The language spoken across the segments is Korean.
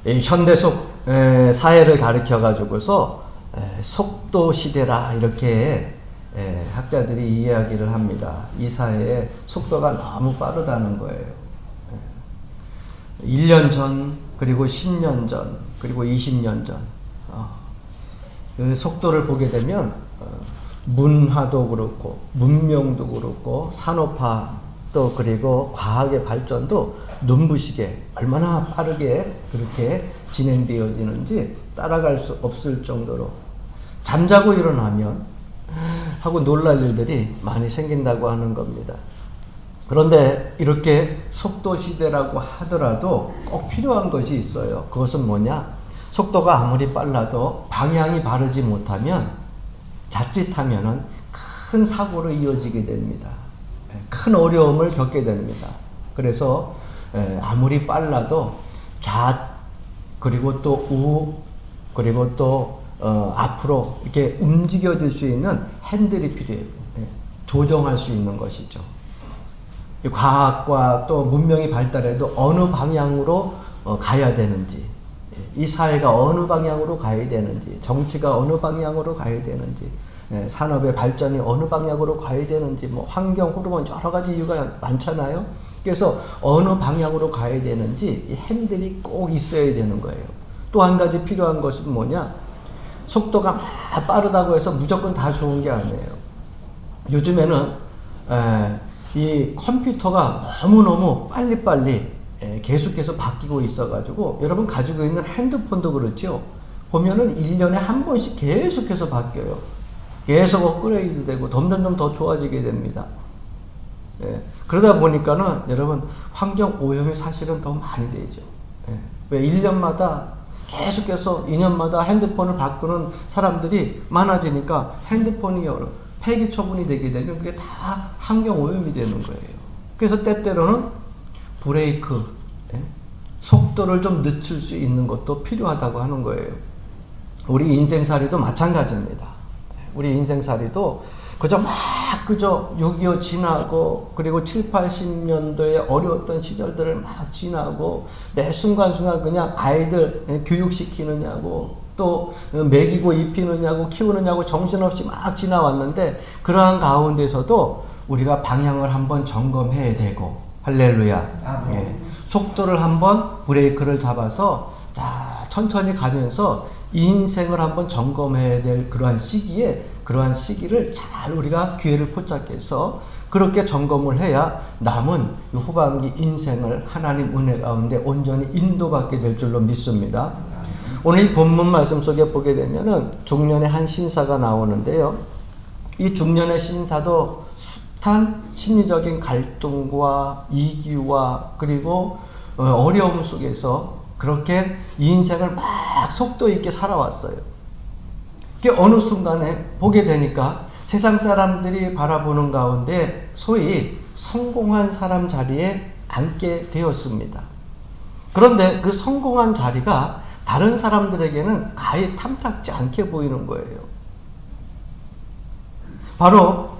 이 현대 사회를 가리켜 가지고서 속도 시대라 이렇게 학자들이 이야기를 합니다. 이 사회의 속도가 너무 빠르다는 거예요. 1년 전, 그리고 10년 전, 그리고 20년 전 그 속도를 보게 되면 문화도 그렇고 문명도 그렇고 산업화 또 그리고 과학의 발전도 눈부시게 얼마나 빠르게 그렇게 진행되어지는지 따라갈 수 없을 정도로 잠자고 일어나면 하고 놀랄 일들이 많이 생긴다고 하는 겁니다. 그런데 이렇게 속도 시대라고 하더라도 꼭 필요한 것이 있어요. 그것은 뭐냐? 속도가 아무리 빨라도 방향이 바르지 못하면 자칫하면은 큰 사고로 이어지게 됩니다. 큰 어려움을 겪게 됩니다. 그래서 아무리 빨라도 그리고 또 그리고 또 앞으로 이렇게 움직여질 수 있는 핸들이 필요해요. 조정할 수 있는 것이죠. 과학과 또 문명이 발달해도 어느 방향으로 가야 되는지, 이 사회가 어느 방향으로 가야 되는지, 정치가 어느 방향으로 가야 되는지, 산업의 발전이 어느 방향으로 가야 되는지, 뭐 환경, 호르몬 여러 가지 이유가 많잖아요. 그래서 어느 방향으로 가야 되는지 이 핸들이 꼭 있어야 되는 거예요. 또 한 가지 필요한 것은 뭐냐? 속도가 막 빠르다고 해서 무조건 다 좋은 게 아니에요. 요즘에는 이 컴퓨터가 너무너무 빨리빨리 계속해서 바뀌고 있어가지고 여러분 가지고 있는 핸드폰도 그렇죠. 보면은 1년에 한 번씩 계속해서 바뀌어요. 계속 업그레이드 되고 점점 더 좋아지게 됩니다. 그러다 보니까는 여러분 환경 오염이 사실은 더 많이 되죠. 왜 1년마다 계속해서 2년마다 핸드폰을 바꾸는 사람들이 많아지니까 핸드폰이 폐기 처분이 되게 되면 그게 다 환경 오염이 되는 거예요. 그래서 때때로는 브레이크, 속도를 좀 늦출 수 있는 것도 필요하다고 하는 거예요. 우리 인생살이도 마찬가지입니다. 우리 인생살이도 그저 6.25 지나고 그리고 7, 80년도에 어려웠던 시절들을 막 지나고 매 순간순간 그냥 아이들 교육시키느냐고 또 먹이고 입히느냐고 키우느냐고 정신없이 막 지나왔는데 그러한 가운데서도 우리가 방향을 한번 점검해야 되고 할렐루야. 속도를 한번 브레이크를 잡아서 천천히 가면서 인생을 한번 점검해야 될 그러한 시기를 잘 우리가 기회를 포착해서 그렇게 점검을 해야 남은 후반기 인생을 하나님 은혜 가운데 온전히 인도받게 될 줄로 믿습니다. 오늘 이 본문 말씀 속에 보게 되면은 중년의 한 신사가 나오는데요. 이 중년의 신사도 숱한 심리적인 갈등과 이기와 그리고 어려움 속에서 그렇게 인생을 막 속도 있게 살아왔어요. 어느 순간에 보게 되니까 세상 사람들이 바라보는 가운데 소위 성공한 사람 자리에 앉게 되었습니다. 그런데 그 성공한 자리가 다른 사람들에게는 가히 탐탁지 않게 보이는 거예요. 바로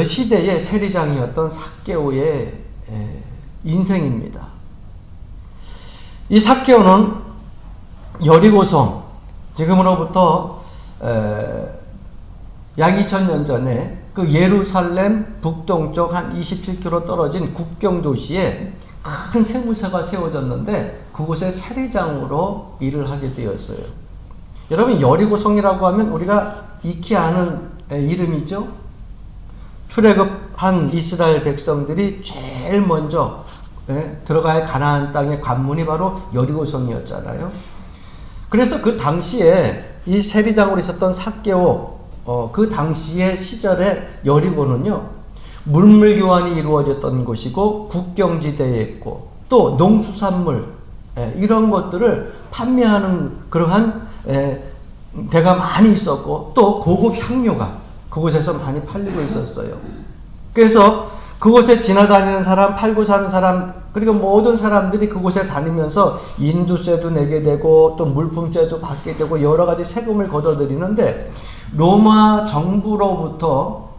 시대의 세리장이었던 삭개오의 인생입니다. 이 삭개오는 여리고성, 지금으로부터 약 2000년 전에 그 예루살렘 북동쪽 한 27km 떨어진 국경 도시에 큰 생물새가 세워졌는데 그곳의 세리장으로 일을 하게 되었어요. 여러분 여리고성이라고 하면 우리가 익히 아는 이름이죠. 출애굽한 이스라엘 백성들이 제일 먼저 들어가야 가나안 땅의 관문이 바로 여리고성이었잖아요. 그래서 그 당시에 이 세리장으로 있었던 삭개오 그 당시의 시절에 여리고는요 물물 교환이 이루어졌던 곳이고 국경지대에 있고 또 농수산물 이런 것들을 판매하는 그러한 데가 많이 있었고 또 고급 향료가 그곳에서 많이 팔리고 있었어요. 그래서 그곳에 지나다니는 사람, 팔고 사는 사람, 그리고 모든 사람들이 그곳에 다니면서 인두세도 내게 되고 또 물품세도 받게 되고 여러 가지 세금을 걷어들이는데 로마 정부로부터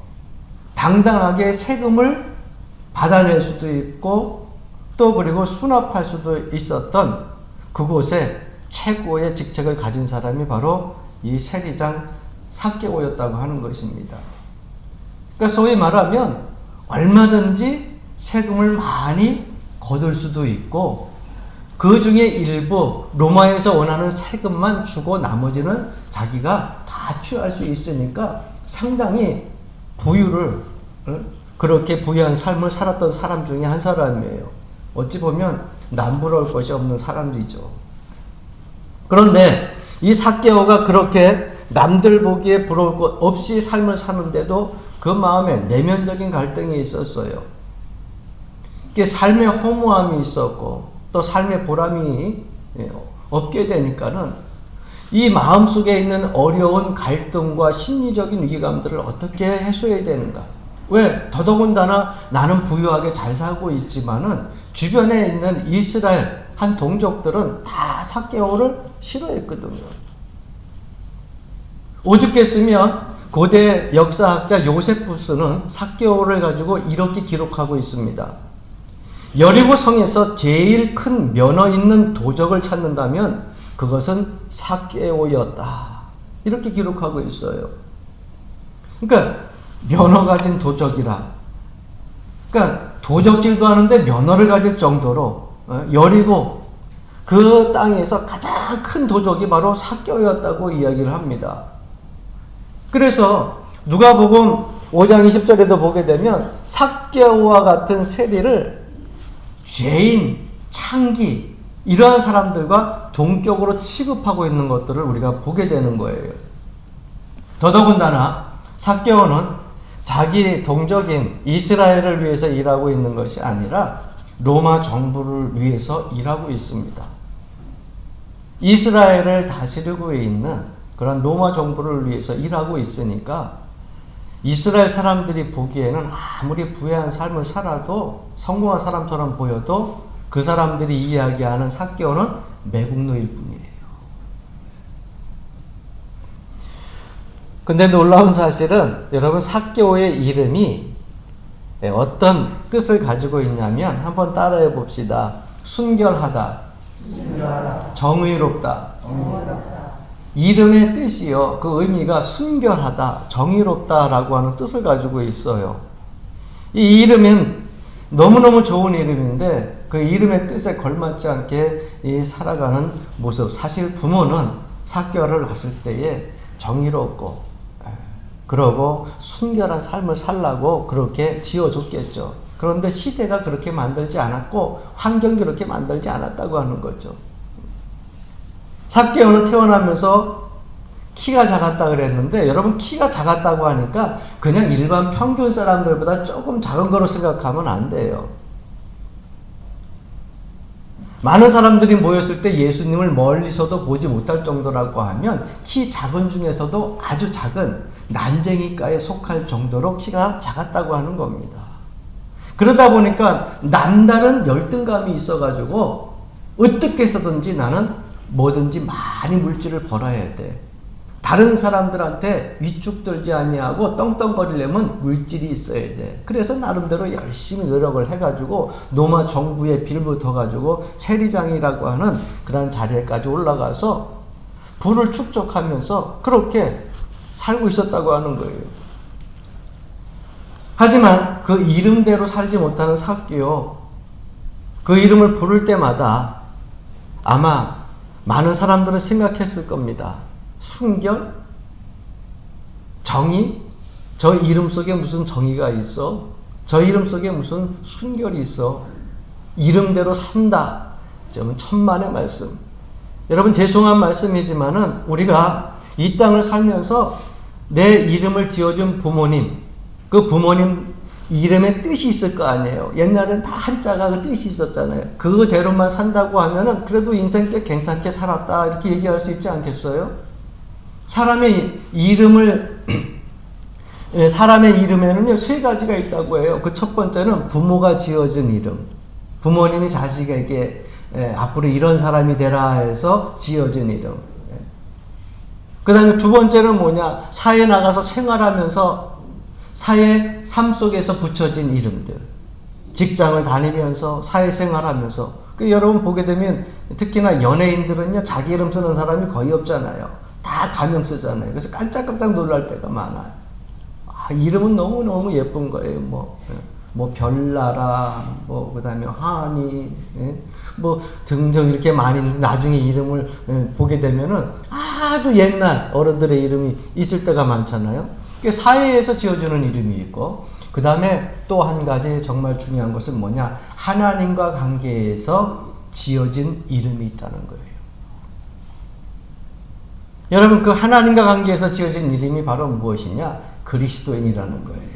당당하게 세금을 받아낼 수도 있고 또 그리고 수납할 수도 있었던 그곳에 최고의 직책을 가진 사람이 바로 이 세리장 삭개오였다고 하는 것입니다. 그러니까 소위 말하면 얼마든지 세금을 많이 거둘 수도 있고 그 중에 일부 로마에서 원하는 세금만 주고 나머지는 자기가 다 취할 수 있으니까 상당히 부유를 그렇게 부유한 삶을 살았던 사람 중에 한 사람이에요. 어찌 보면 남부러울 것이 없는 사람들이죠. 그런데 이 삭개오가 그렇게 남들 보기에 부러울 것 없이 삶을 사는데도 그 마음에 내면적인 갈등이 있었어요. 이게 삶의 허무함이 있었고 또 삶의 보람이 없게 되니까는 이 마음속에 있는 어려운 갈등과 심리적인 위기감들을 어떻게 해소해야 되는가? 왜? 더더군다나 나는 부유하게 잘 살고 있지만은 주변에 있는 이스라엘 한 동족들은 다 삭개오를 싫어했거든요. 오죽했으면 고대 역사학자 요세푸스는 삭개오를 가지고 이렇게 기록하고 있습니다. 여리고 성에서 제일 큰 면허 있는 도적을 찾는다면 그것은 삭개오였다. 이렇게 기록하고 있어요. 그러니까 면허 가진 도적이라. 그러니까 도적질도 하는데 면허를 가질 정도로 여리고 그 땅에서 가장 큰 도적이 바로 삭개오였다고 이야기를 합니다. 그래서 누가복음 5장 20절에도 보게 되면 삭개오와 같은 세리를 죄인, 창기 이러한 사람들과 동격으로 취급하고 있는 것들을 우리가 보게 되는 거예요. 더더군다나 삭개오는 자기 동족인 이스라엘을 위해서 일하고 있는 것이 아니라 로마 정부를 위해서 일하고 있습니다. 이스라엘을 다스리고 있는 그런 로마 정부를 위해서 일하고 있으니까 이스라엘 사람들이 보기에는 아무리 부유한 삶을 살아도 성공한 사람처럼 보여도 그 사람들이 이야기하는 삭개오는 매국노일 뿐이에요. 근데 놀라운 사실은 여러분 삭개오의 이름이 어떤 뜻을 가지고 있냐면 한번 따라해 봅시다. 순결하다. 정의롭다. 이름의 뜻이요. 그 의미가 순결하다, 정의롭다라고 하는 뜻을 가지고 있어요. 이 이름은 너무너무 좋은 이름인데 그 이름의 뜻에 걸맞지 않게 살아가는 모습. 사실 부모는 삭개오를 낳았을 때에 정의롭고 그러고 순결한 삶을 살라고 그렇게 지어줬겠죠. 그런데 시대가 그렇게 만들지 않았고 환경이 그렇게 만들지 않았다고 하는 거죠. 삭개오는 태어나면서 키가 작았다 그랬는데 여러분 키가 작았다고 하니까 그냥 일반 평균 사람들보다 조금 작은 거로 생각하면 안 돼요. 많은 사람들이 모였을 때 예수님을 멀리서도 보지 못할 정도라고 하면 키 작은 중에서도 아주 작은 난쟁이과에 속할 정도로 키가 작았다고 하는 겁니다. 그러다 보니까 남다른 열등감이 있어가지고 어떻게 해서든지 나는 뭐든지 많이 물질을 벌어야 돼. 다른 사람들한테 위축들지 아니하고 떵떵거리려면 물질이 있어야 돼. 그래서 나름대로 열심히 노력을 해가지고 로마 정부에 빌붙어가지고 세리장이라고 하는 그런 자리에까지 올라가서 부를 축적하면서 그렇게 살고 있었다고 하는 거예요. 하지만 그 이름대로 살지 못하는 삭개오, 그 이름을 부를 때마다 아마 많은 사람들은 생각했을 겁니다. 순결? 정의? 저 이름 속에 무슨 정의가 있어? 저 이름 속에 무슨 순결이 있어? 이름대로 산다. 저는 천만의 말씀. 여러분 죄송한 말씀이지만은 우리가 이 땅을 살면서 내 이름을 지어준 부모님, 그 부모님 이름에 뜻이 있을 거 아니에요. 옛날엔 다 한자가 그 뜻이 있었잖아요. 그대로만 산다고 하면은 그래도 인생 꽤 괜찮게 살았다 이렇게 얘기할 수 있지 않겠어요? 사람의 이름에는요 세 가지가 있다고 해요. 그 첫 번째는 부모가 지어준 이름. 부모님이 자식에게 앞으로 이런 사람이 되라 해서 지어준 이름. 그 다음에 두 번째는 뭐냐? 사회에 나가서 생활하면서 사회 삶 속에서 붙여진 이름들. 직장을 다니면서 사회생활하면서 그 여러분 보게 되면 특히나 연예인들은요, 자기 이름 쓰는 사람이 거의 없잖아요. 다 가명 쓰잖아요. 그래서 깜짝깜짝 놀랄 때가 많아요. 이름은 너무너무 예쁜 거예요. 뭐 별나라, 그 다음에 하니, 뭐 등등 이렇게 많이 있는데 나중에 이름을 보게 되면은 아주 옛날 어른들의 이름이 있을 때가 많잖아요. 사회에서 지어주는 이름이 있고, 그 다음에 또 한 가지 정말 중요한 것은 뭐냐? 하나님과 관계에서 지어진 이름이 있다는 거예요. 여러분, 그 하나님과 관계에서 지어진 이름이 바로 무엇이냐? 그리스도인이라는 거예요.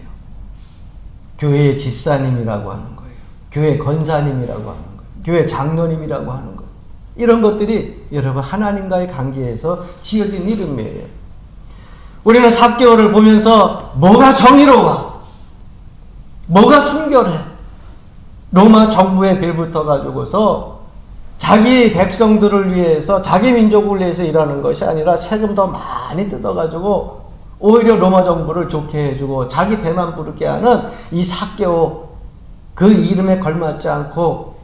교회의 집사님이라고 하는 거예요. 교회 권사님이라고 하는 거예요. 교회 장로님이라고 하는 거예요. 이런 것들이 여러분 하나님과의 관계에서 지어진 이름이에요. 우리는 삭개오를 보면서 뭐가 정의로워? 뭐가 순결해? 로마 정부에 빌붙어 가지고서 자기 백성들을 위해서, 자기 민족을 위해서 일하는 것이 아니라 세금 더 많이 뜯어가지고 오히려 로마 정부를 좋게 해주고 자기 배만 부르게 하는 이 삭개오, 그 이름에 걸맞지 않고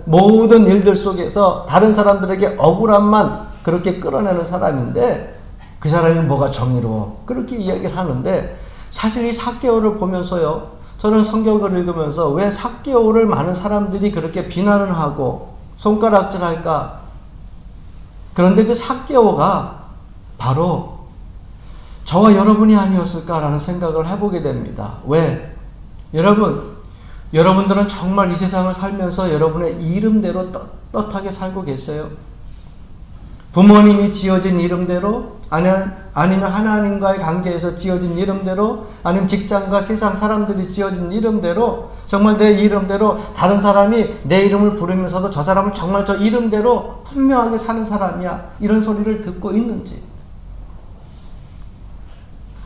모든 일들 속에서 다른 사람들에게 억울함만 그렇게 끌어내는 사람인데, 그 사람이 뭐가 정의로워? 그렇게 이야기를 하는데, 사실 이 삭개오를 보면서요, 저는 성경을 읽으면서 왜 삭개오를 많은 사람들이 그렇게 비난을 하고 손가락질할까? 그런데 그 삭개오가 바로 저와 여러분이 아니었을까라는 생각을 해보게 됩니다. 왜? 여러분들은 정말 이 세상을 살면서 여러분의 이름대로 떳떳하게 살고 계세요? 부모님이 지어진 이름대로, 아니면 하나님과의 관계에서 지어진 이름대로, 아니면 직장과 세상 사람들이 지어진 이름대로, 정말 내 이름대로 다른 사람이 내 이름을 부르면서도 저 사람은 정말 저 이름대로 분명하게 사는 사람이야, 이런 소리를 듣고 있는지.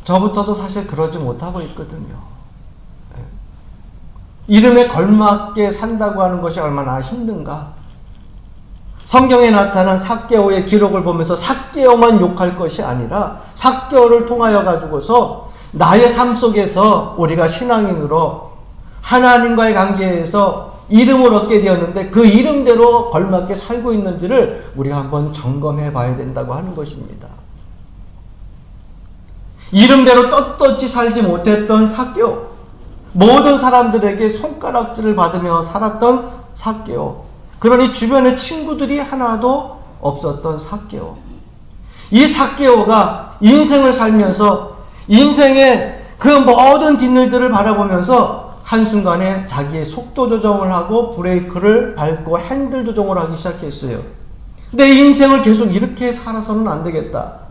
저부터도 사실 그러지 못하고 있거든요. 이름에 걸맞게 산다고 하는 것이 얼마나 힘든가. 성경에 나타난 삭개오의 기록을 보면서 삭개오만 욕할 것이 아니라 삭개오를 통하여 가지고서 나의 삶 속에서 우리가 신앙인으로 하나님과의 관계에서 이름을 얻게 되었는데 그 이름대로 걸맞게 살고 있는지를 우리가 한번 점검해 봐야 된다고 하는 것입니다. 이름대로 떳떳이 살지 못했던 삭개오, 모든 사람들에게 손가락질을 받으며 살았던 삭개오, 그러니 주변에 친구들이 하나도 없었던 삭개오. 이 삭개오가 인생을 살면서 인생의 그 모든 뒷일들을 바라보면서 한순간에 자기의 속도 조정을 하고 브레이크를 밟고 핸들 조정을 하기 시작했어요. 내 인생을 계속 이렇게 살아서는 안 되겠다.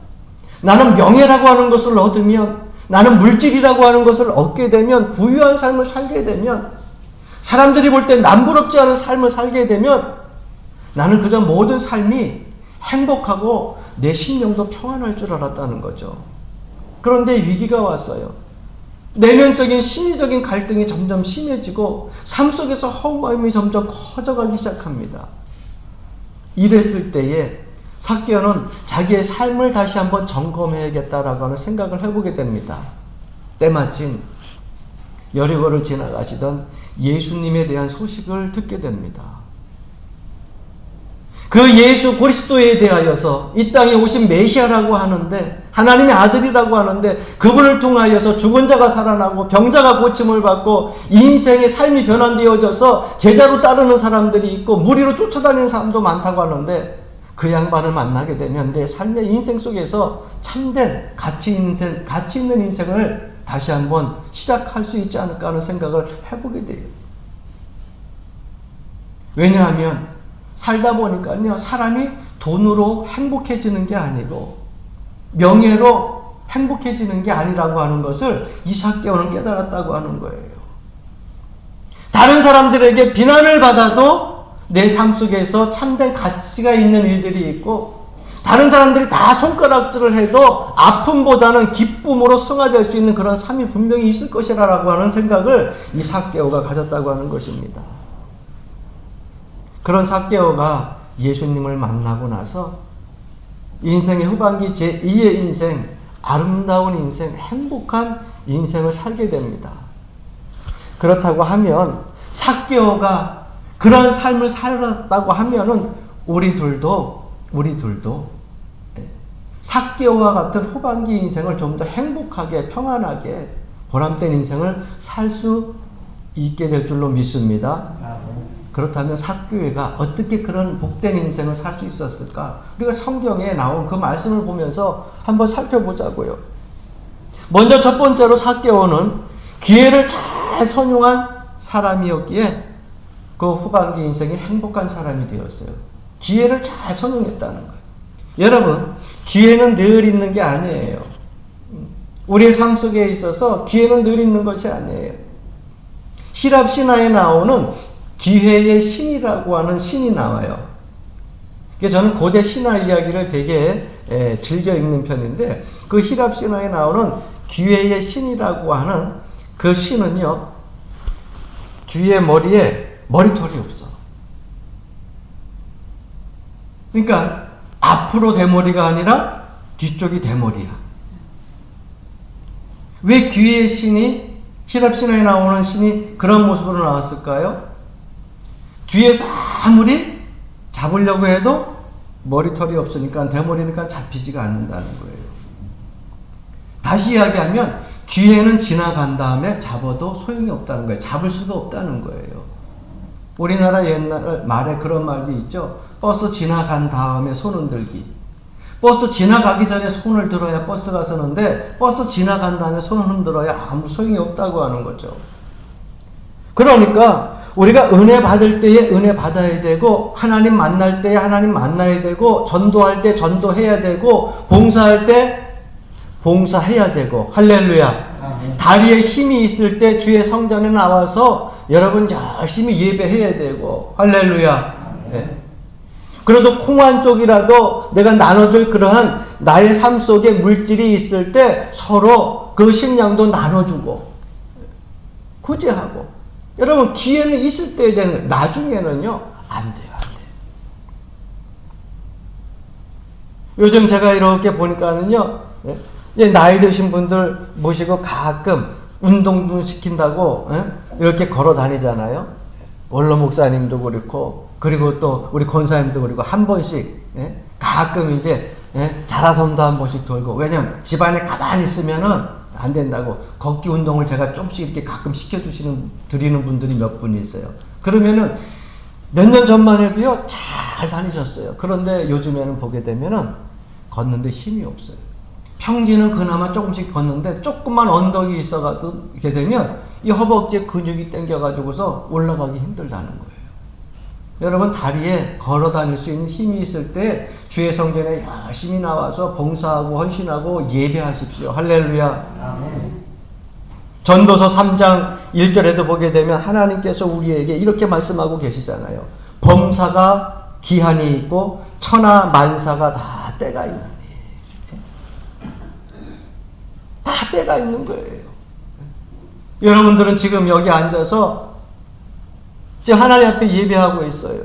나는 명예라고 하는 것을 얻으면, 나는 물질이라고 하는 것을 얻게 되면, 부유한 삶을 살게 되면, 사람들이 볼 때 남부럽지 않은 삶을 살게 되면 나는 그저 모든 삶이 행복하고 내 심령도 평안할 줄 알았다는 거죠. 그런데 위기가 왔어요. 내면적인 심리적인 갈등이 점점 심해지고 삶 속에서 허무함이 점점 커져가기 시작합니다. 이랬을 때에 삭개오는 자기의 삶을 다시 한번 점검해야겠다라고 하는 생각을 해보게 됩니다. 때마침 여리고를 지나가시던 예수님에 대한 소식을 듣게 됩니다. 그 예수 그리스도에 대하여서 이 땅에 오신 메시아라고 하는데, 하나님의 아들이라고 하는데, 그분을 통하여서 죽은 자가 살아나고 병자가 고침을 받고 인생의 삶이 변환되어져서 제자로 따르는 사람들이 있고 무리로 쫓아다니는 사람도 많다고 하는데, 그 양반을 만나게 되면 내 삶의 인생 속에서 참된 가치 있는 인생을 다시 한번 시작할 수 있지 않을까 하는 생각을 해보게 돼요. 왜냐하면 살다 보니까요, 사람이 돈으로 행복해지는 게 아니고 명예로 행복해지는 게 아니라고 하는 것을 이 삭개오는 깨달았다고 하는 거예요. 다른 사람들에게 비난을 받아도 내 삶 속에서 참된 가치가 있는 일들이 있고, 다른 사람들이 다 손가락질을 해도 아픔보다는 기쁨으로 승화될 수 있는 그런 삶이 분명히 있을 것이라고 하는 생각을 이 삭개오가 가졌다고 하는 것입니다. 그런 삭개오가 예수님을 만나고 나서 인생의 후반기 제2의 인생, 아름다운 인생, 행복한 인생을 살게 됩니다. 그렇다고 하면 삭개오가 그런 삶을 살았다고 하면은 우리들도 삭개오와 같은 후반기 인생을 좀 더 행복하게 평안하게 보람된 인생을 살 수 있게 될 줄로 믿습니다. 그렇다면 삭개오가 어떻게 그런 복된 인생을 살 수 있었을까? 우리가 성경에 나온 그 말씀을 보면서 한번 살펴보자고요. 먼저 첫 번째로 삭개오는 기회를 잘 선용한 사람이었기에 그 후반기 인생이 행복한 사람이 되었어요. 기회를 잘 선용했다는 거예요. 여러분, 기회는 늘 있는 게 아니에요. 우리의 삶 속에 있어서 기회는 늘 있는 것이 아니에요. 히랍 신화에 나오는 기회의 신이라고 하는 신이 나와요. 저는 고대 신화 이야기를 되게 즐겨 읽는 편인데, 그 히랍 신화에 나오는 기회의 신이라고 하는 그 신은요, 뒤에 머리에 머리털이 없어. 그러니까 앞으로 대머리가 아니라 뒤쪽이 대머리야. 왜 기회의 신이, 히랍 신화에 나오는 신이 그런 모습으로 나왔을까요? 뒤에서 아무리 잡으려고 해도 머리털이 없으니까, 대머리니까 잡히지가 않는다는 거예요. 다시 이야기하면 기회는 지나간 다음에 잡아도 소용이 없다는 거예요. 잡을 수가 없다는 거예요. 우리나라 옛날 말에 그런 말이 있죠. 버스 지나간 다음에 손 흔들기. 버스 지나가기 전에 손을 들어야 버스가 서는데, 버스 지나간 다음에 손을 흔들어야 아무 소용이 없다고 하는 거죠. 그러니까 우리가 은혜 받을 때에 은혜 받아야 되고, 하나님 만날 때에 하나님 만나야 되고, 전도할 때 전도해야 되고, 봉사할 때 봉사해야 되고, 할렐루야. 다리에 힘이 있을 때 주의 성전에 나와서 여러분 열심히 예배해야 되고, 할렐루야. 네. 그래도 콩 한 쪽이라도 내가 나눠줄 그러한 나의 삶 속에 물질이 있을 때 서로 그 식량도 나눠주고 구제하고. 여러분, 기회는 있을 때 되는 거예요. 나중에는요 안 돼요. 요즘 제가 이렇게 보니까는요, 나이 드신 분들 모시고 가끔 운동도 시킨다고 이렇게 걸어 다니잖아요. 원로 목사님도 그렇고, 그리고 또 우리 권사님도 그렇고, 한 번씩 가끔 이제 자라섬도 한 번씩 돌고. 왜냐면 집안에 가만히 있으면은 안 된다고 걷기 운동을 제가 좀씩 이렇게 가끔 드리는 분들이 몇 분이 있어요. 그러면은 몇 년 전만 해도요 잘 다니셨어요. 그런데 요즘에는 보게 되면은 걷는데 힘이 없어요. 평지는 그나마 조금씩 걷는데 조금만 언덕이 있어가게 되면 이 허벅지에 근육이 당겨가지고서 올라가기 힘들다는 거예요. 여러분, 다리에 걸어 다닐 수 있는 힘이 있을 때 주의 성전에 열심히 나와서 봉사하고 헌신하고 예배하십시오. 할렐루야. 아멘. 전도서 3장 1절에도 보게 되면 하나님께서 우리에게 이렇게 말씀하고 계시잖아요. 범사가 기한이 있고 천하 만사가 다 때가 있나니. 다 때가 있는 거예요. 여러분들은 지금 여기 앉아서 지금 하나님 앞에 예배하고 있어요.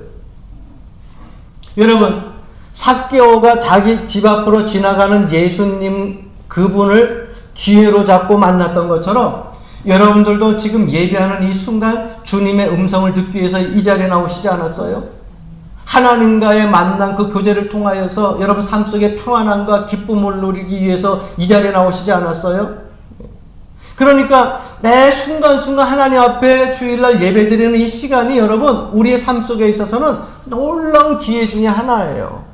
여러분, 삭개오가 자기 집 앞으로 지나가는 예수님 그분을 기회로 잡고 만났던 것처럼 여러분들도 지금 예배하는 이 순간 주님의 음성을 듣기 위해서 이 자리에 나오시지 않았어요? 하나님과의 만남, 그 교제를 통하여서 여러분 삶 속에 평안함과 기쁨을 누리기 위해서 이 자리에 나오시지 않았어요? 그러니까 매 순간순간 하나님 앞에 주일날 예배드리는 이 시간이 여러분 우리의 삶 속에 있어서는 놀라운 기회 중에 하나예요.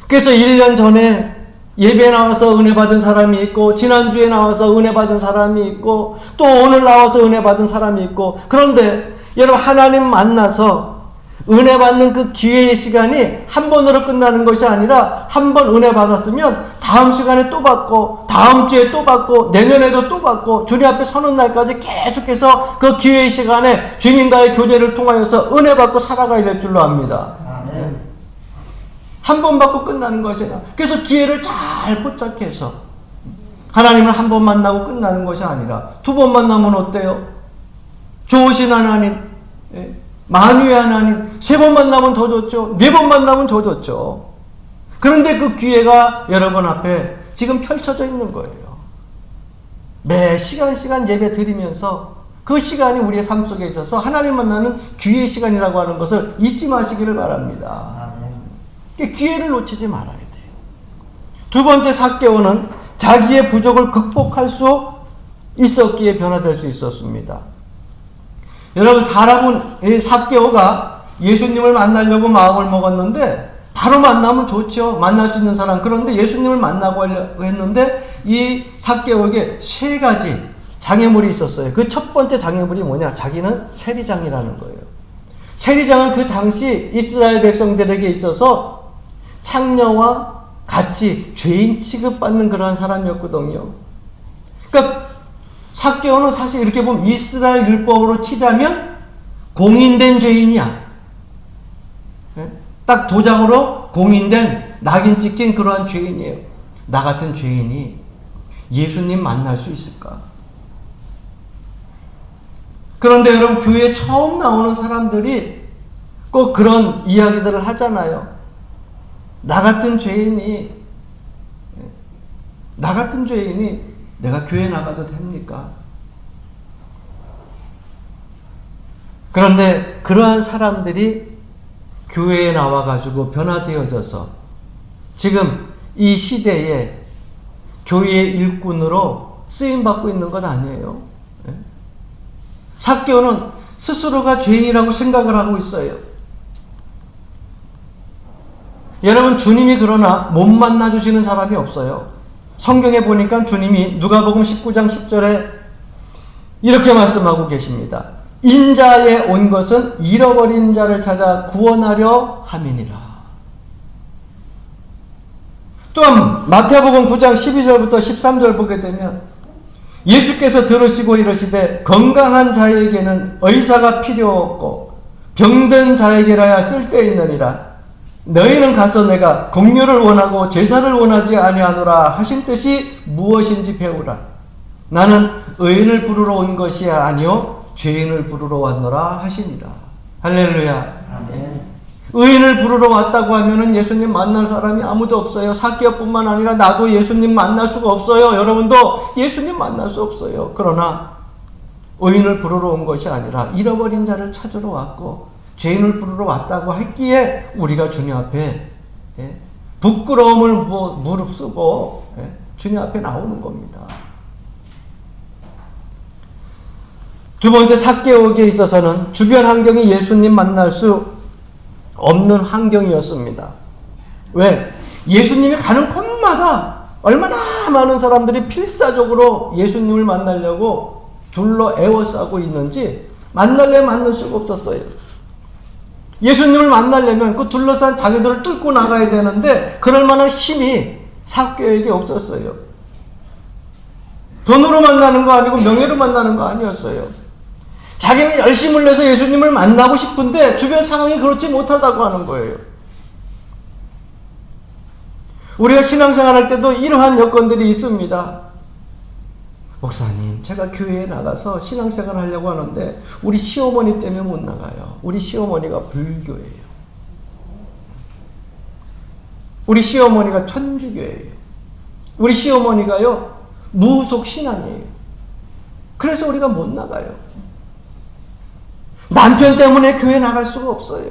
그래서 1년 전에 예배에 나와서 은혜 받은 사람이 있고, 지난주에 나와서 은혜 받은 사람이 있고, 또 오늘 나와서 은혜 받은 사람이 있고. 그런데 여러분, 하나님 만나서 은혜 받는 그 기회의 시간이 한 번으로 끝나는 것이 아니라, 한 번 은혜 받았으면 다음 시간에 또 받고, 다음 주에 또 받고, 내년에도 또 받고, 주님 앞에 서는 날까지 계속해서 그 기회의 시간에 주님과의 교제를 통하여서 은혜 받고 살아가야 될 줄로 압니다. 아멘. 한 번 받고 끝나는 것이 아니라, 그래서 기회를 잘 포착해서 하나님을 한 번 만나고 끝나는 것이 아니라 두 번 만나면 어때요? 좋으신 하나님, 만유의 하나님, 세 번 만나면 더 좋죠. 네 번 만나면 더 좋죠. 그런데 그 기회가 여러분 앞에 지금 펼쳐져 있는 거예요. 매 시간 예배 드리면서 그 시간이 우리의 삶 속에 있어서 하나님 만나는 기회의 시간이라고 하는 것을 잊지 마시기를 바랍니다. 기회를 놓치지 말아야 돼요. 두 번째, 삭개오는 자기의 부족을 극복할 수 있었기에 변화될 수 있었습니다. 여러분, 사람은 삭개오가 예수님을 만나려고 마음을 먹었는데 바로 만나면 좋죠. 만날 수 있는 사람. 그런데 예수님을 만나고 하려고 했는데 이 삭개오에게 세 가지 장애물이 있었어요. 그 첫 번째 장애물이 뭐냐? 자기는 세리장이라는 거예요. 세리장은 그 당시 이스라엘 백성들에게 있어서 창녀와 같이 죄인 취급받는 그러한 사람이었거든요. 그러니까 삭개오는 사실 이렇게 보면 이스라엘 율법으로 치자면 공인된 죄인이야. 딱 도장으로 공인된 낙인 찍힌 그러한 죄인이에요. 나 같은 죄인이 예수님 만날 수 있을까? 그런데 여러분, 교회에 처음 나오는 사람들이 꼭 그런 이야기들을 하잖아요. 나 같은 죄인이 내가 교회 나가도 됩니까? 그런데 그러한 사람들이 교회에 나와가지고 변화되어져서 지금 이 시대에 교회의 일꾼으로 쓰임받고 있는 것 아니에요. 삭개오는 스스로가 죄인이라고 생각을 하고 있어요. 여러분, 주님이 그러나 못 만나주시는 사람이 없어요. 성경에 보니까 주님이 누가복음 19장 10절에 이렇게 말씀하고 계십니다. 인자에 온 것은 잃어버린 자를 찾아 구원하려 함이니라. 또한 마태복음 9장 12절부터 13절 보게 되면 예수께서 들으시고 이르시되 건강한 자에게는 의사가 필요 없고 병든 자에게라야 쓸데있느니라. 너희는 가서 내가 긍휼을 원하고 제사를 원하지 아니하노라 하신 뜻이 무엇인지 배우라. 나는 의인을 부르러 온 것이 아니요 죄인을 부르러 왔노라 하시니라. 할렐루야. 아멘. 의인을 부르러 왔다고 하면은 예수님 만날 사람이 아무도 없어요. 삭개오뿐만 아니라 나도 예수님 만날 수가 없어요. 여러분도 예수님 만날 수 없어요. 그러나 의인을 부르러 온 것이 아니라 잃어버린 자를 찾으러 왔고 죄인을 부르러 왔다고 했기에 우리가 주님 앞에 부끄러움을 무릅쓰고 주님 앞에 나오는 겁니다. 두 번째, 삭개오에게 있어서는 주변 환경이 예수님 만날 수 없는 환경이었습니다. 왜? 예수님이 가는 곳마다 얼마나 많은 사람들이 필사적으로 예수님을 만나려고 둘러 에워싸고 있는지 만날 수가 없었어요. 예수님을 만나려면 그 둘러싼 자기들을 뚫고 나가야 되는데 그럴 만한 힘이 삭개오에게 없었어요. 돈으로 만나는 거 아니고 명예로 만나는 거 아니었어요. 자기는 열심을 내서 예수님을 만나고 싶은데 주변 상황이 그렇지 못하다고 하는 거예요. 우리가 신앙생활 할 때도 이러한 여건들이 있습니다. 목사님, 제가 교회에 나가서 신앙생활 하려고 하는데 우리 시어머니 때문에 못 나가요. 우리 시어머니가 불교예요. 우리 시어머니가 천주교예요. 우리 시어머니가요 무속 신앙이에요. 그래서 우리가 못 나가요. 남편 때문에 교회 나갈 수가 없어요.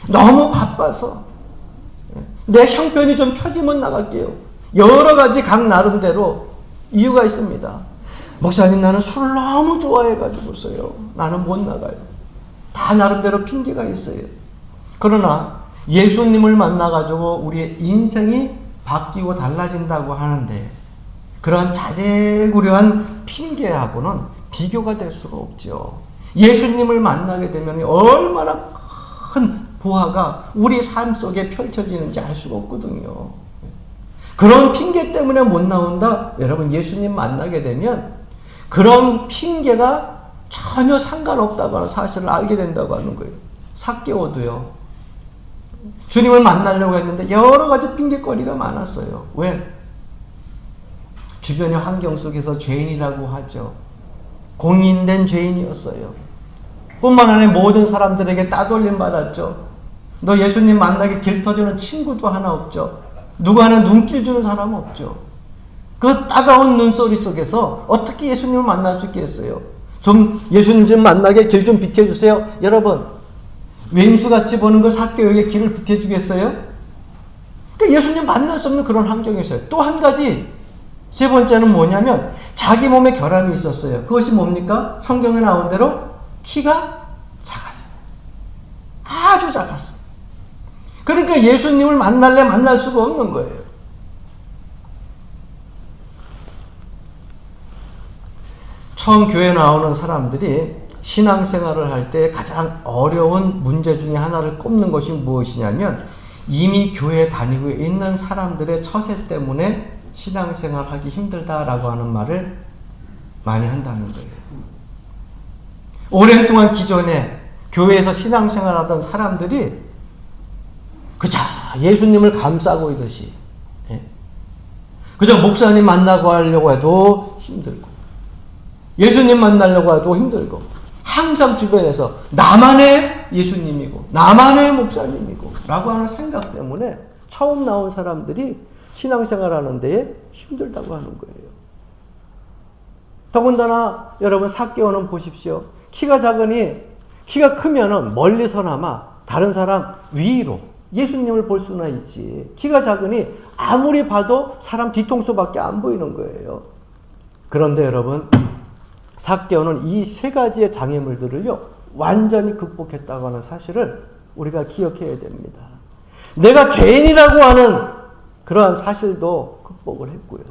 너무 바빠서 내 형편이 좀 펴지면 나갈게요. 여러 가지 각 나름대로 이유가 있습니다. 목사님, 나는 술을 너무 좋아해가지고서요 나는 못 나가요. 다 나름대로 핑계가 있어요. 그러나 예수님을 만나가지고 우리의 인생이 바뀌고 달라진다고 하는데 그러한 자재구려한 핑계하고는 비교가 될 수가 없죠. 예수님을 만나게 되면 얼마나 큰 보화가 우리 삶 속에 펼쳐지는지 알 수가 없거든요. 그런 핑계 때문에 못 나온다? 여러분, 예수님 만나게 되면 그런 핑계가 전혀 상관없다고 하는 사실을 알게 된다고 하는 거예요. 삭개오도요. 주님을 만나려고 했는데 여러 가지 핑계거리가 많았어요. 왜? 주변의 환경 속에서 죄인이라고 하죠. 공인된 죄인이었어요. 뿐만 아니라 모든 사람들에게 따돌림 받았죠. 너 예수님 만나게 길 터주는 친구도 하나 없죠. 누구 하나 눈길 주는 사람 없죠. 그 따가운 눈소리 속에서 어떻게 예수님을 만날 수 있겠어요? 좀 예수님 좀 만나게 길 좀 비켜주세요. 여러분, 왼수같이 보는 그 삭개오에게 길을 비켜주겠어요? 그러니까 예수님 만날 수 없는 그런 환경이었어요. 또 한 가지, 세 번째는 뭐냐면 자기 몸에 결함이 있었어요. 그것이 뭡니까? 성경에 나온 대로 키가 작았어요. 아주 작았어요. 그러니까 예수님을 만날래 만날 수가 없는 거예요. 처음 교회 나오는 사람들이 신앙생활을 할 때 가장 어려운 문제 중에 하나를 꼽는 것이 무엇이냐면 이미 교회 다니고 있는 사람들의 처세 때문에 신앙생활 하기 힘들다라고 하는 말을 많이 한다는 거예요. 오랜 동안 기존에 교회에서 신앙생활 하던 사람들이 그저 예수님을 감싸고 있듯이 그저 목사님 만나고 하려고 해도 힘들고 예수님 만나려고 해도 힘들고 항상 주변에서 나만의 예수님이고 나만의 목사님이고 라고 하는 생각 때문에 처음 나온 사람들이 신앙생활 하는 데에 힘들다고 하는 거예요. 더군다나 여러분 삭개오는 보십시오. 키가 작으니 키가 크면은 멀리서나마 다른 사람 위로 예수님을 볼 수나 있지. 키가 작으니 아무리 봐도 사람 뒤통수밖에 안 보이는 거예요. 그런데 여러분 삭개오는 이 세 가지의 장애물들을요 완전히 극복했다고 하는 사실을 우리가 기억해야 됩니다. 내가 죄인이라고 하는 그러한 사실도 극복을 했고요.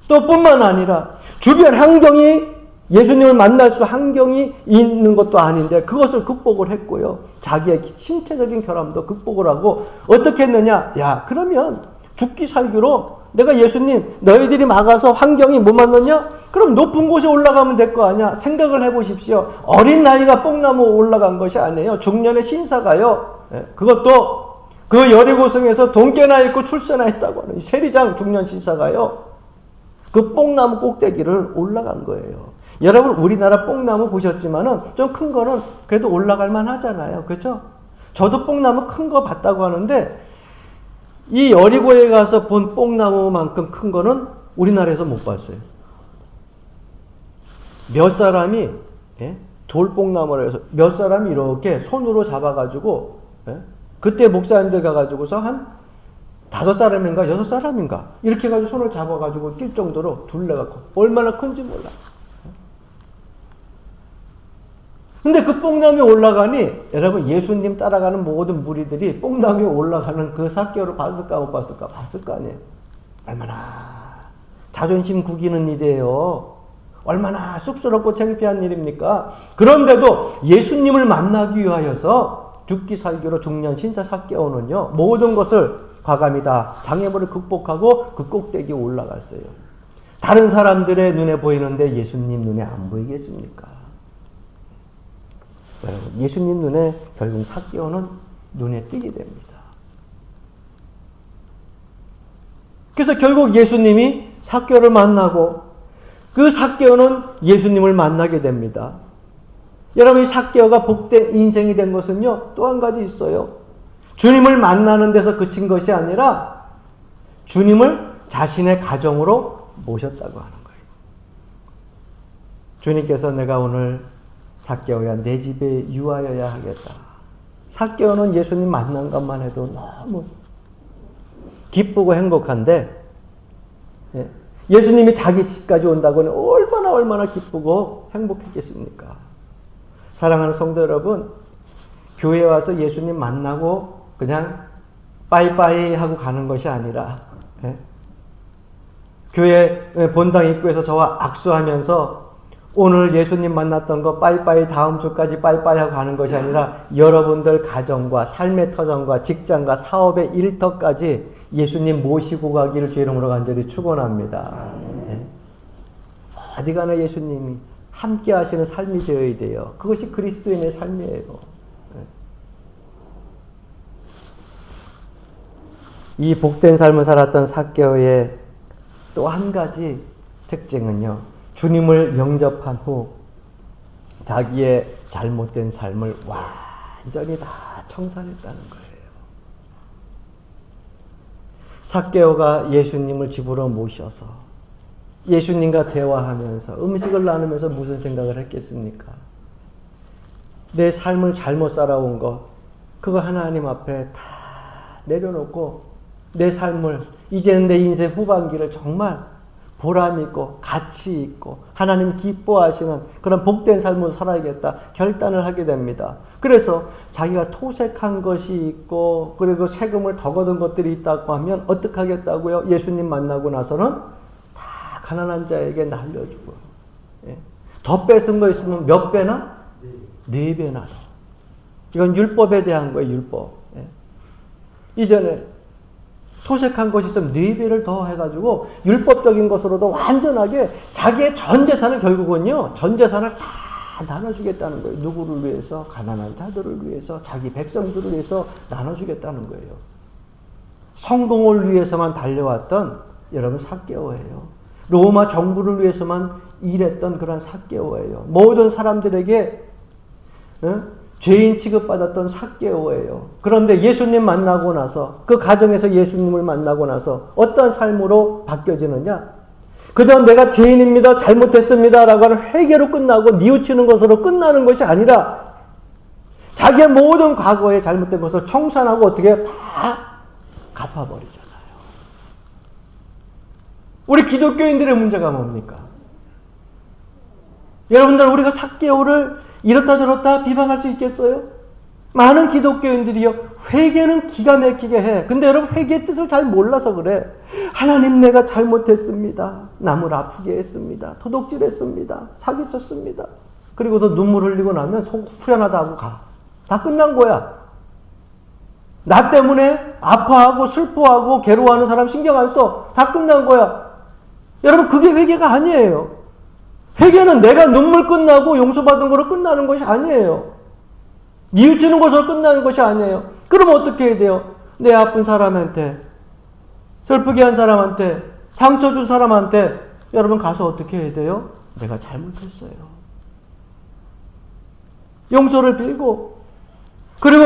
또 뿐만 아니라 주변 환경이 예수님을 만날 수 환경이 있는 것도 아닌데 그것을 극복을 했고요. 자기의 신체적인 결함도 극복을 하고 어떻게 했느냐? 야, 그러면 죽기 살기로 내가 예수님 너희들이 막아서 환경이 뭐 맞느냐? 그럼 높은 곳에 올라가면 될 거 아니야? 생각을 해보십시오. 어린 나이가 뽕나무 올라간 것이 아니에요. 중년의 신사가요. 그것도 그 여리고성에서 동계나 있고 출세나 했다고 하는 세리장 중년 신사가요. 그 뽕나무 꼭대기를 올라간 거예요. 여러분 우리나라 뽕나무 보셨지만은 좀 큰 거는 그래도 올라갈 만하잖아요. 그렇죠? 저도 뽕나무 큰 거 봤다고 하는데 이 여리고에 가서 본 뽕나무만큼 큰 거는 우리나라에서 못 봤어요. 몇 사람이 돌뽕나무라 해서 몇 사람이 이렇게 손으로 잡아가지고 그때 목사님들 가가지고서 한 5사람인가 6사람인가 이렇게 해가지고 손을 잡아가지고 뛸 정도로 둘레가 얼마나 큰지 몰라. 근데 그 뽕나무에 올라가니 여러분 예수님 따라가는 모든 무리들이 뽕나무에 올라가는 그 삭개오를 봤을까 못 봤을까? 봤을 거 아니에요. 얼마나 자존심 구기는 일이에요. 얼마나 쑥스럽고 창피한 일입니까? 그런데도 예수님을 만나기 위하여서 죽기 살기로 중년 신사 삭개오는요 모든 것을 과감히 다 장애물을 극복하고 그 꼭대기에 올라갔어요. 다른 사람들의 눈에 보이는데 예수님 눈에 안 보이겠습니까? 여러분 예수님 눈에 결국 삭개오는 눈에 띄게 됩니다. 그래서 결국 예수님이 삭개오를 만나고 그 삭개오는 예수님을 만나게 됩니다. 여러분 이 삭개오가 복된 인생이 된 것은요 또 한 가지 있어요. 주님을 만나는 데서 그친 것이 아니라 주님을 자신의 가정으로 모셨다고 하는 거예요. 주님께서 내가 오늘 삭개오야 내 집에 유하여야 하겠다. 삭개오는 예수님 만난 것만 해도 너무 기쁘고 행복한데 예수님이 자기 집까지 온다고는 얼마나 기쁘고 행복했겠습니까? 사랑하는 성도 여러분, 교회에 와서 예수님 만나고 그냥 빠이빠이 하고 가는 것이 아니라 교회 본당 입구에서 저와 악수하면서 오늘 예수님 만났던 거 빠이빠이 다음 주까지 빠이빠이 하고 가는 것이 아니라 여러분들 가정과 삶의 터전과 직장과 사업의 일터까지 예수님 모시고 가기를 주 이름으로 간절히 축원합니다. 어디 가나 예수님이 함께 하시는 삶이 되어야 돼요. 그것이 그리스도인의 삶이에요. 이 복된 삶을 살았던 삭개오의 또 한 가지 특징은요. 주님을 영접한 후 자기의 잘못된 삶을 완전히 다 청산했다는 거예요. 삭개오가 예수님을 집으로 모셔서 예수님과 대화하면서 음식을 나누면서 무슨 생각을 했겠습니까? 내 삶을 잘못 살아온 것, 그거 하나님 앞에 다 내려놓고 내 삶을, 이제는 내 인생 후반기를 정말 보람 있고 가치 있고 하나님 기뻐하시는 그런 복된 삶을 살아야겠다 결단을 하게 됩니다. 그래서 자기가 토색한 것이 있고 그리고 세금을 더 거둔 것들이 있다고 하면 어떻게 하겠다고요? 예수님 만나고 나서는 다 가난한 자에게 날려주고, 더 뺏은 거 있으면 몇 배나? 4배나 더. 이건 율법에 대한 거예요. 율법. 이전에 토색한 것이 있으면 4배를 더 해가지고 율법적인 것으로도 완전하게 자기의 전 재산을 결국은요, 전 재산을 다 나눠주겠다는 거예요. 누구를 위해서? 가난한 자들을 위해서, 자기 백성들을 위해서 나눠주겠다는 거예요. 성공을 위해서만 달려왔던 여러분 삭개오예요. 로마 정부를 위해서만 일했던 그런 삭개오예요. 모든 사람들에게 죄인 취급받았던 삭개오예요. 그런데 예수님 만나고 나서, 그 가정에서 예수님을 만나고 나서 어떤 삶으로 바뀌어지느냐? 그저 내가 죄인입니다, 잘못했습니다 라고 하는 회개로 끝나고 뉘우치는 것으로 끝나는 것이 아니라 자기의 모든 과거에 잘못된 것을 청산하고 어떻게 다 갚아버리잖아요. 우리 기독교인들의 문제가 뭡니까? 여러분들, 우리가 삭개오를 이렇다 저렇다 비방할 수 있겠어요? 많은 기독교인들이요, 회개는 기가 막히게 해. 근데 여러분, 회개의 뜻을 잘 몰라서 그래. 하나님, 내가 잘못했습니다. 남을 아프게 했습니다. 도둑질했습니다. 사기쳤습니다. 그리고도 눈물 흘리고 나면 속 후련하다 하고 가. 다 끝난 거야. 나 때문에 아파하고 슬퍼하고 괴로워하는 사람 신경 안 써. 다 끝난 거야. 여러분, 그게 회개가 아니에요. 회개는 내가 눈물 끝나고 용서받은 거로 끝나는 것이 아니에요. 뉘우치는 것으로 끝나는 것이 아니에요. 그럼 어떻게 해야 돼요? 내 아픈 사람한테, 슬프게 한 사람한테, 상처 준 사람한테 여러분 가서 어떻게 해야 돼요? 내가 잘못했어요. 용서를 빌고, 그리고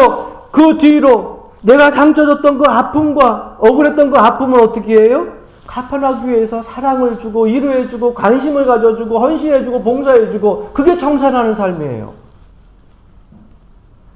그 뒤로 내가 상처 줬던 그 아픔과 억울했던 그 아픔을 어떻게 해요? 갚아나기 위해서 사랑을 주고 위로해주고 관심을 가져주고 헌신해주고 봉사해주고, 그게 청산하는 삶이에요.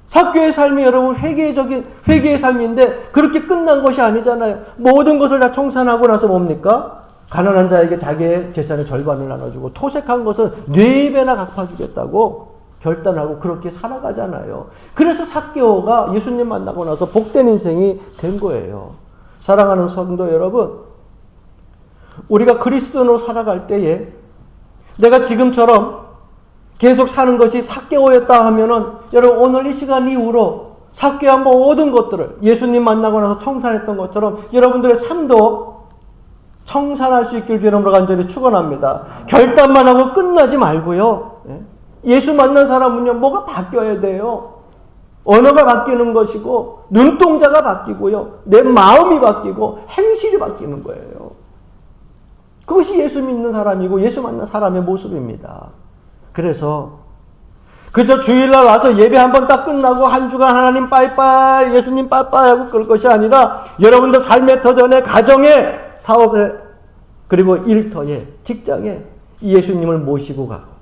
삭개오의 삶이 여러분 회개의 삶인데 그렇게 끝난 것이 아니잖아요. 모든 것을 다 청산하고 나서 뭡니까? 가난한 자에게 자기의 재산의 절반을 나눠주고 토색한 것은 4배나 갚아주겠다고 결단하고 그렇게 살아가잖아요. 그래서 삭개오가 예수님 만나고 나서 복된 인생이 된 거예요. 사랑하는 성도 여러분, 우리가 그리스도인으로 살아갈 때에 내가 지금처럼 계속 사는 것이 삭개오였다 하면은, 여러분 오늘 이 시간 이후로 삭개오한 모든 것들을 예수님 만나고 나서 청산했던 것처럼 여러분들의 삶도 청산할 수 있길 주님으로 간절히 축원합니다. 결단만 하고 끝나지 말고요. 예수 만난 사람은요, 뭐가 바뀌어야 돼요. 언어가 바뀌는 것이고 눈동자가 바뀌고요, 내 마음이 바뀌고 행실이 바뀌는 거예요. 그것이 예수 믿는 사람이고 예수 만난 사람의 모습입니다. 그래서 그저 주일날 와서 예배 한번 딱 끝나고 한 주간 하나님 빠이빠이, 예수님 빠이빠이 하고 그럴 것이 아니라 여러분들 삶의 터전에, 가정에, 사업에, 그리고 일터에, 직장에 예수님을 모시고 가고,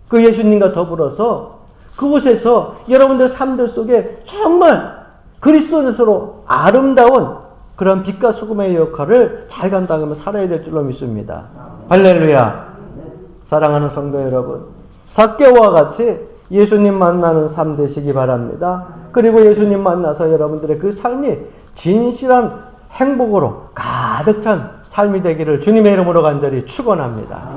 그 예수님과 더불어서 그곳에서 여러분들 삶들 속에 정말 그리스도인으로 아름다운 그런 빛과 소금의 역할을 잘 감당하며 살아야 될 줄로 믿습니다. 할렐루야. 사랑하는 성도 여러분, 삭개오와 같이 예수님 만나는 삶 되시기 바랍니다. 그리고 예수님 만나서 여러분들의 그 삶이 진실한 행복으로 가득 찬 삶이 되기를 주님의 이름으로 간절히 축원합니다.